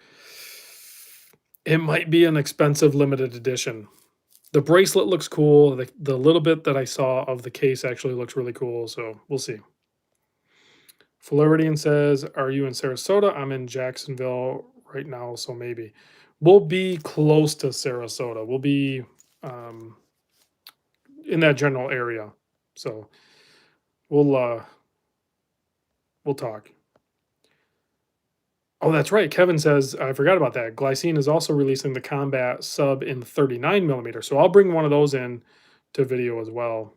it might be an expensive limited edition. The bracelet looks cool. The little bit that I saw of the case actually looks really cool. So we'll see. Floridian says, are you in Sarasota? I'm in Jacksonville right now, so maybe. We'll be close to Sarasota. We'll be in that general area. So we'll talk. Oh, that's right. Kevin says, I forgot about that. Glycine is also releasing the combat sub in 39 millimeter. So I'll bring one of those in to video as well.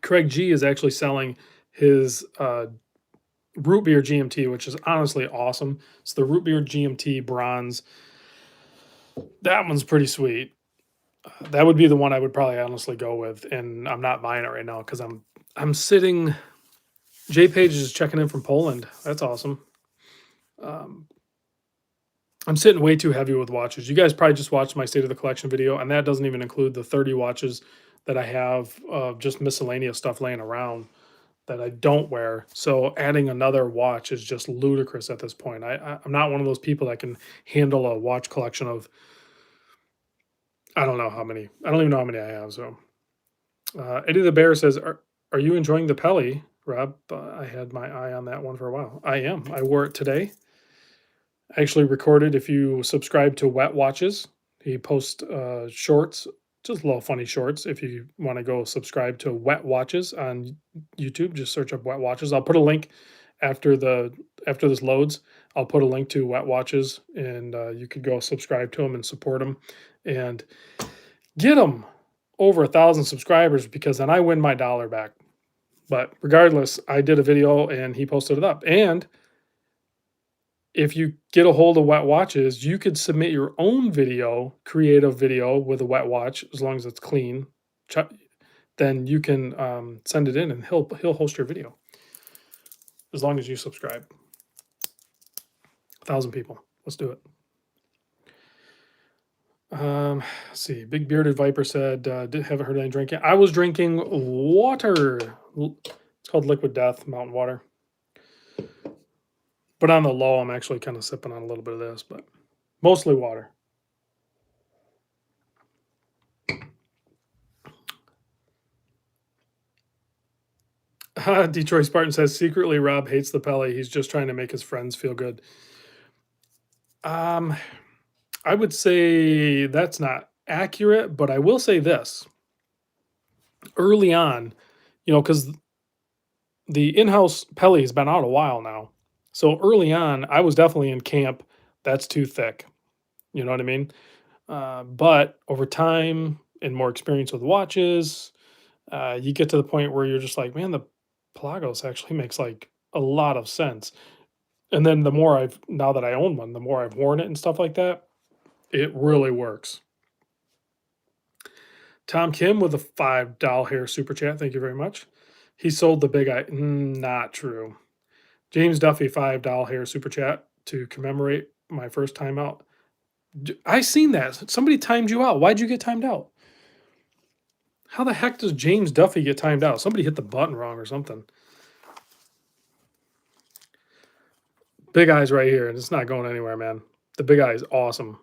Craig G is actually selling his root beer GMT, which is honestly awesome. It's the root beer GMT bronze. That one's pretty sweet. That would be the one I would probably honestly go with, and I'm not buying it right now because I'm sitting. J Page is checking in from Poland. That's awesome. Um, I'm sitting way too heavy with watches. You guys probably just watched my state of the collection video, and that doesn't even include the 30 watches that I have of just miscellaneous stuff laying around that I don't wear. So adding another watch is just ludicrous at this point. I'm not one of those people that can handle a watch collection of I don't know how many. I don't even know how many I have. So Eddie the Bear says, "Are you enjoying the Pelly, Rob?" I had my eye on that one for a while. I am. I wore it today. I actually recorded. If you subscribe to Wet Watches, he posts shorts, just little funny shorts. If you want to go subscribe to Wet Watches on YouTube, just search up Wet Watches. I'll put a link after this loads. I'll put a link to Wet Watches, and you could go subscribe to them and support them, and get them over 1,000 subscribers because then I win my dollar back. But regardless, I did a video and he posted it up. And if you get a hold of Wet Watches, you could submit your own video, creative video with a wet watch, as long as it's clean. Then you can send it in, and he'll host your video as long as you subscribe. 1,000 people. Let's do it. Let's see. Big Bearded Viper said, haven't heard any drinking. I was drinking water. It's called Liquid Death, mountain water. But on the low, I'm actually kind of sipping on a little bit of this, but mostly water. Detroit Spartan says, secretly Rob hates the Pele. He's just trying to make his friends feel good. I would say that's not accurate, but I will say this. Early on, because the in-house Pele has been out a while now. So early on, I was definitely in camp. That's too thick. You know what I mean? But over time and more experience with watches, you get to the point where you're just like, man, the Pelagos actually makes like a lot of sense. And then now that I own one, the more I've worn it and stuff like that, it really works. Tom Kim with a $5 hair super chat. Thank you very much. He sold the big eye. Not true. James Duffy, $5 hair super chat to commemorate my first time out. I seen that. Somebody timed you out. Why'd you get timed out? How the heck does James Duffy get timed out? Somebody hit the button wrong or something. Big Eye's right here, and it's not going anywhere, man. The Big Eye is awesome.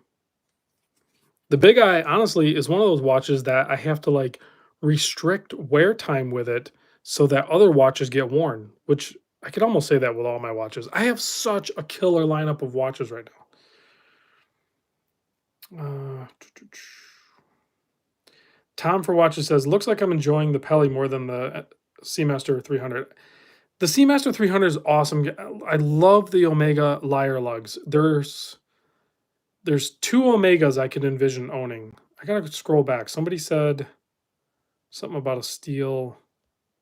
The Big Eye, honestly, is one of those watches that I have to like restrict wear time with it so that other watches get worn, which I could almost say that with all my watches. I have such a killer lineup of watches right now. Tom for Watches says, looks like I'm enjoying the Pele more than the Seamaster 300. The Seamaster 300 is awesome. I love the Omega Lyre lugs. There's two Omegas I could envision owning. I gotta scroll back. Somebody said something about a steel.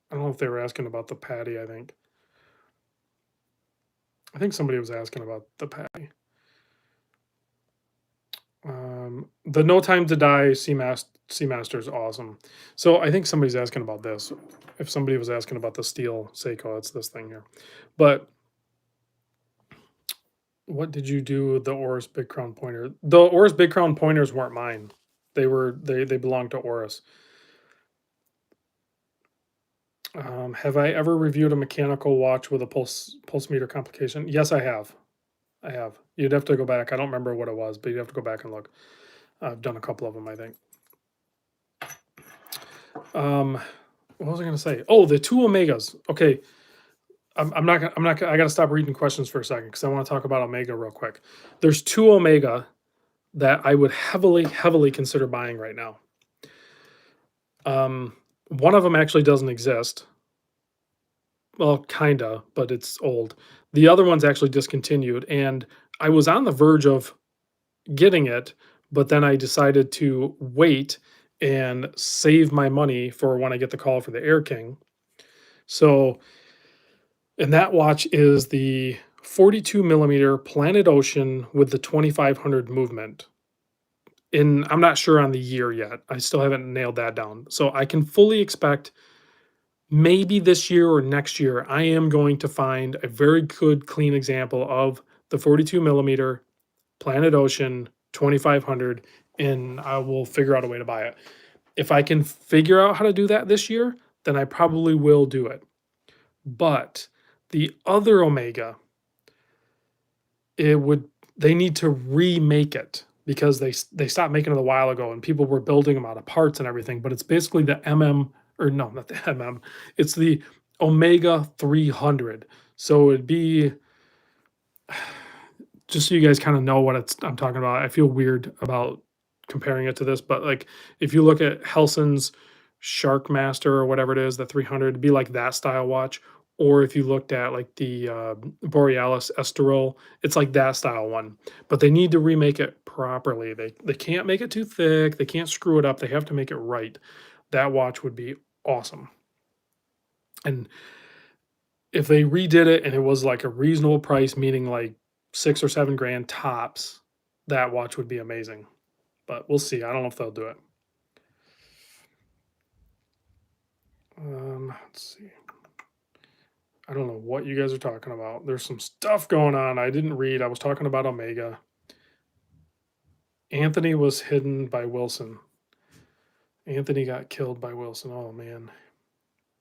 I don't know if they were asking about the Patty, I think. I think somebody was asking about the Patty. The No Time to Die Seamaster is awesome. So I think somebody's asking about this. If somebody was asking about the steel Seiko, it's this thing here. But what did you do with the Oris Big Crown Pointer? The Oris Big Crown Pointers weren't mine. They belonged to Oris. Have I ever reviewed a mechanical watch with a pulse meter complication? Yes, I have. I have. You'd have to go back. I don't remember what it was, but you'd have to go back and look. I've done a couple of them, I think. What was I going to say? Oh, the two Omegas. Okay. I'm not gonna, I got to stop reading questions for a second because I want to talk about Omega real quick. There's two Omega that I would heavily consider buying right now. One of them actually doesn't exist. Well, kinda, but it's old. The other one's actually discontinued, and I was on the verge of getting it, but then I decided to wait and save my money for when I get the call for the Air King. So, and that watch is the 42 millimeter Planet Ocean with the 2500 movement. And I'm not sure on the year yet. I still haven't nailed that down. So I can fully expect maybe this year or next year, I am going to find a very good, clean example of the 42 millimeter Planet Ocean 2500, and I will figure out a way to buy it. If I can figure out how to do that this year, then I probably will do it. But the other Omega, it would they need to remake it because they stopped making it a while ago and people were building them out of parts and everything. But it's basically the or no, not the it's the Omega 300. So it'd be just so you guys kind of know what I'm talking about. I feel weird about comparing it to this, but like if you look at Helson's Shark Master or whatever it is, the 300, it'd be like that style watch. Or if you looked at like the Borealis Estoril, it's like that style one. But they need to remake it properly. They can't make it too thick. They can't screw it up. They have to make it right. That watch would be awesome. And if they redid it and it was like a reasonable price, meaning like 6 or 7 grand tops, that watch would be amazing. But we'll see. I don't know if they'll do it. Let's see. I don't know what you guys are talking about. There's some stuff going on I didn't read. I was talking about Omega. Anthony was hidden by Wilson. Anthony got killed by Wilson. Oh man.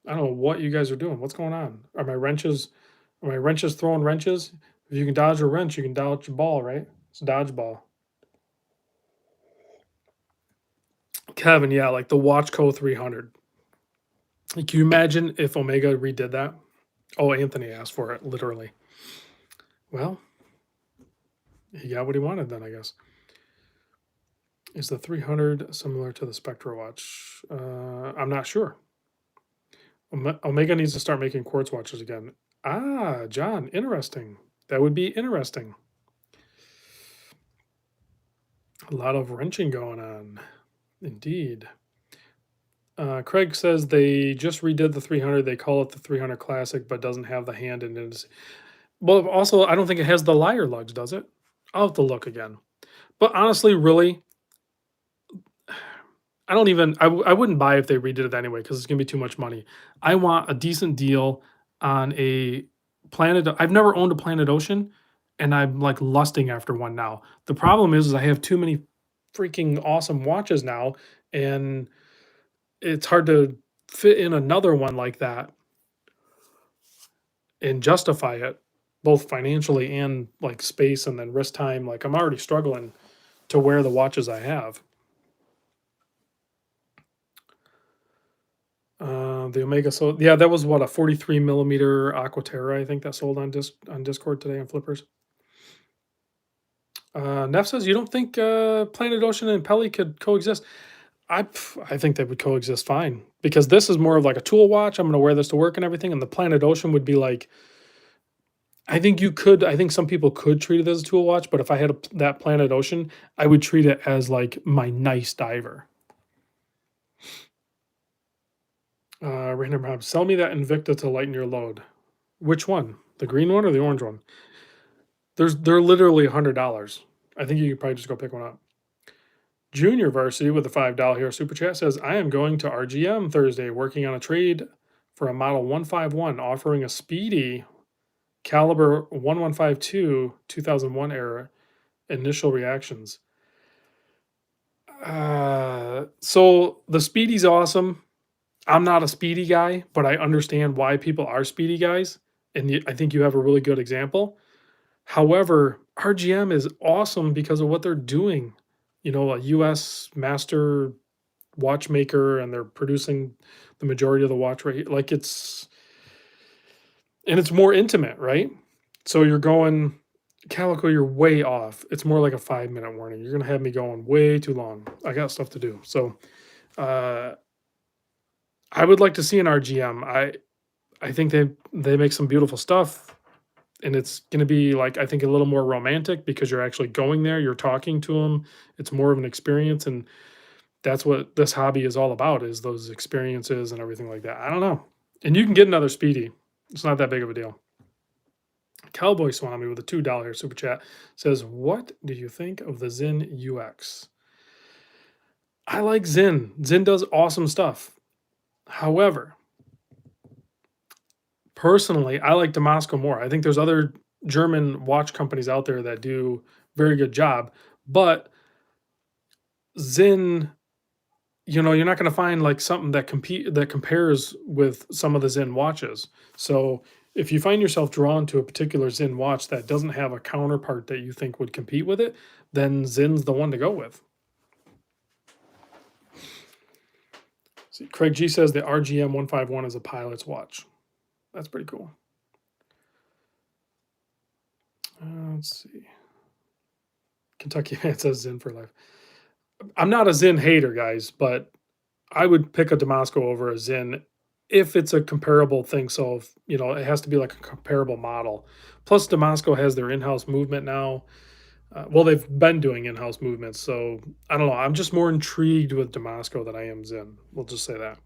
I don't know what you guys are doing. What's going on? Are my wrenches throwing wrenches? If you can dodge a wrench, you can dodge a ball, right? It's dodgeball. Kevin, yeah, like the Watchco 300. Can you imagine if Omega redid that? Oh, Anthony asked for it, literally. Well, he got what he wanted then, I guess. Is the 300 similar to the Spectra watch? I'm not sure. Omega needs to start making quartz watches again. Ah, John, interesting. That would be interesting. A lot of wrenching going on. Indeed. Craig says they just redid the 300. They call it the 300 Classic, but doesn't have the hand in it. Well, also, I don't think it has the lyre lugs, does it? I'll have to look again. But honestly, really, I don't even, I wouldn't buy if they redid it anyway because it's going to be too much money. I want a decent deal on a Planet. I've never owned a Planet Ocean, and I'm like lusting after one now. The problem is I have too many freaking awesome watches now, and it's hard to fit in another one like that and justify it both financially and like space and then risk time. Like I'm already struggling to wear the watches I have. The Omega sold, yeah, that was what, a 43 millimeter Aquaterra, I think that sold on Discord today on Flippers. Neff says you don't think Planet Ocean and Pelly could coexist. I think they would coexist fine because this is more of like a tool watch. I'm going to wear this to work and everything, and the Planet Ocean would be like. I think you could. I think some people could treat it as a tool watch, but if I had that Planet Ocean, I would treat it as like my nice diver. Random Rob, sell me that Invicta to lighten your load. Which one? The green one or the orange one? They're literally $100. I think you could probably just go pick one up. Junior Varsity with a $5 here super chat says, I am going to RGM Thursday working on a trade for a model 151 offering a speedy caliber 1152 2001 era initial reactions. So the speedy's awesome. I'm not a speedy guy, but I understand why people are speedy guys. And I think you have a really good example. However, RGM is awesome because of what they're doing. You know, a US master watchmaker, and they're producing the majority of the watch right here. Like it's more intimate, right? So you're going, Calico, you're way off. It's more like a 5-minute warning. You're gonna have me going way too long. I got stuff to do. So I would like to see an RGM. I think they make some beautiful stuff. and it's going to be like, I think, a little more romantic because you're actually going there, you're talking to them. It's more of an experience, and that's what this hobby is all about, is those experiences and everything like that. I don't know. And you can get another Speedy. It's not that big of a deal. Cowboy Swami with a $2 super chat says, "What do you think of the Zin UX?" I like Zin. Zin does awesome stuff. However, personally, I like Damasco more. I think there's other German watch companies out there that do very good job, but Zin, you're not going to find like something that compares with some of the Zin watches. So if you find yourself drawn to a particular Zin watch that doesn't have a counterpart that you think would compete with it, then Zin's the one to go with. See, Craig G says the RGM 151 is a pilot's watch. That's pretty cool. Let's see. Kentucky Man says Zin for life. I'm not a Zin hater, guys, but I would pick a Damasco over a Zin if it's a comparable thing. So, it has to be like a comparable model. Plus, Damasco has their in-house movement now. Well, they've been doing in-house movements, so I don't know. I'm just more intrigued with Damasco than I am Zin. We'll just say that.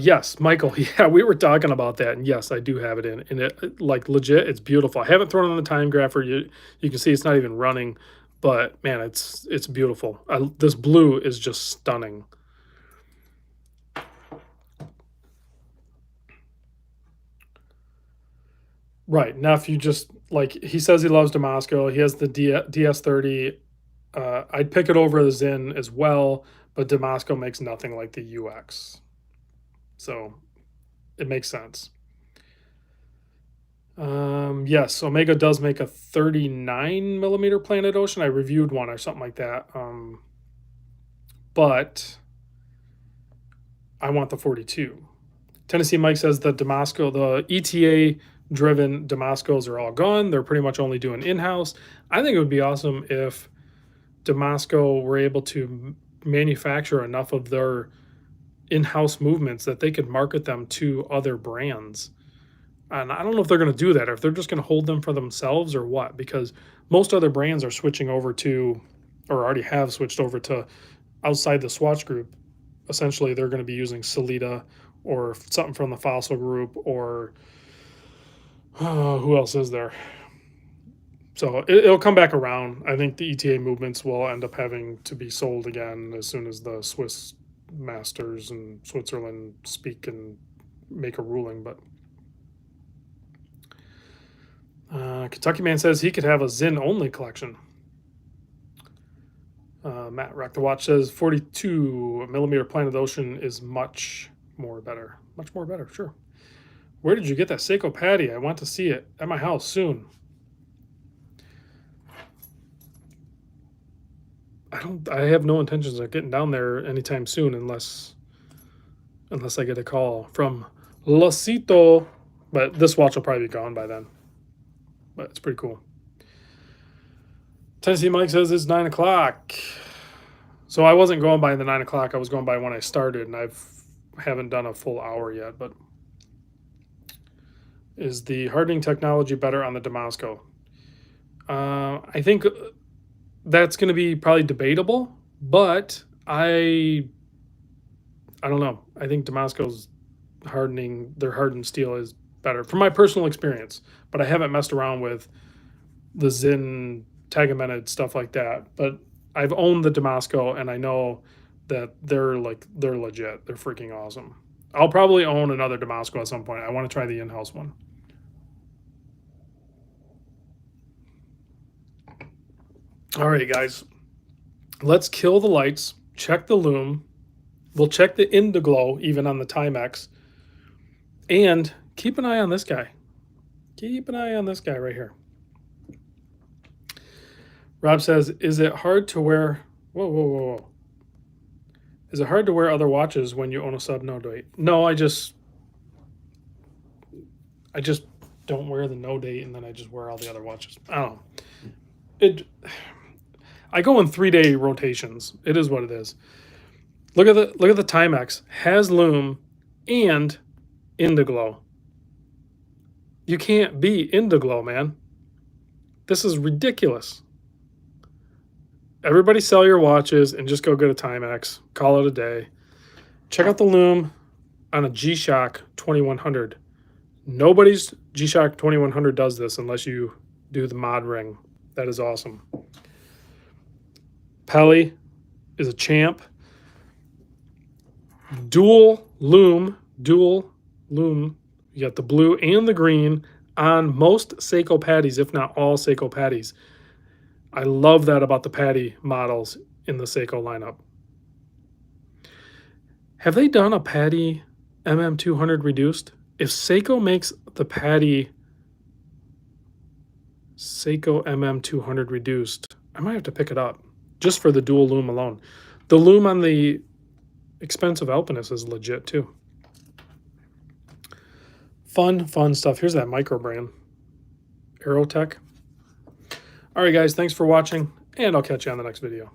Yes, Michael. Yeah, we were talking about that, and yes, I do have it in, and like legit, it's beautiful. I haven't thrown it on the time grapher. You can see it's not even running, but man, it's beautiful. This blue is just stunning. Right now, if you just like, he says he loves Damasco. He has the DS30. I'd pick it over the Zin as well, but Damasco makes nothing like the UX. So it makes sense. Yes, Omega does make a 39 millimeter Planet Ocean. I reviewed one or something like that. But I want the 42. Tennessee Mike says the Damasco, the ETA driven Damascos are all gone. They're pretty much only doing in-house. I think it would be awesome if Damasco were able to manufacture enough of their in-house movements that they could market them to other brands. And I don't know if they're going to do that, or if they're just going to hold them for themselves or what, because most other brands are switching over to, or already have switched over to, outside the Swatch group. Essentially, they're going to be using Solita or something from the Fossil group, or who else is there? So it'll come back around. I think the ETA movements will end up having to be sold again as soon as the Swiss masters and Switzerland speak and make a ruling. But Kentucky Man says he could have a Zin only collection. Matt Rock the Watch says 42 millimeter Planet Ocean is much more better. Much more better, sure. Where did you get that Seiko Patty? I want to see it at my house soon. I have no intentions of getting down there anytime soon unless I get a call from Losito. But this watch will probably be gone by then. But it's pretty cool. Tennessee Mike says it's 9 o'clock. So I wasn't going by the 9 o'clock. I was going by when I started, and I haven't done a full hour yet. But is the hardening technology better on the Damasco? I think that's going to be probably debatable, but I don't know. I think Damasco's their hardened steel is better from my personal experience, but I haven't messed around with the Zin tegamented stuff like that. But I've owned the Damasco, and I know that they're legit. They're freaking awesome. I'll probably own another Damasco at some point. I want to try the in-house one. All right, guys. Let's kill the lights. Check the lume. We'll check the Indiglow even on the Timex. And keep an eye on this guy. Keep an eye on this guy right here. Rob says, is it hard to wear... Whoa. Is it hard to wear other watches when you own a sub no date? No, I just don't wear the no date, and then I just wear all the other watches. I don't know. I go in 3-day rotations. It is what it is. Look at the Timex. Has lume and Indiglow. You can't be Indiglo, man. This is ridiculous. Everybody sell your watches and just go get a Timex. Call it a day. Check out the loom on a G-Shock 2100. Nobody's G-Shock 2100 does this unless you do the mod ring. That is awesome. Pelly is a champ. Dual loom. You got the blue and the green on most Seiko patties, if not all Seiko patties. I love that about the patty models in the Seiko lineup. Have they done a patty MM200 reduced? If Seiko makes the patty Seiko MM200 reduced, I might have to pick it up just for the dual loom alone. The loom on the expensive Alpinist is legit too. Fun stuff. Here's that micro brand, Aerotech. All right, guys, thanks for watching, and I'll catch you on the next video.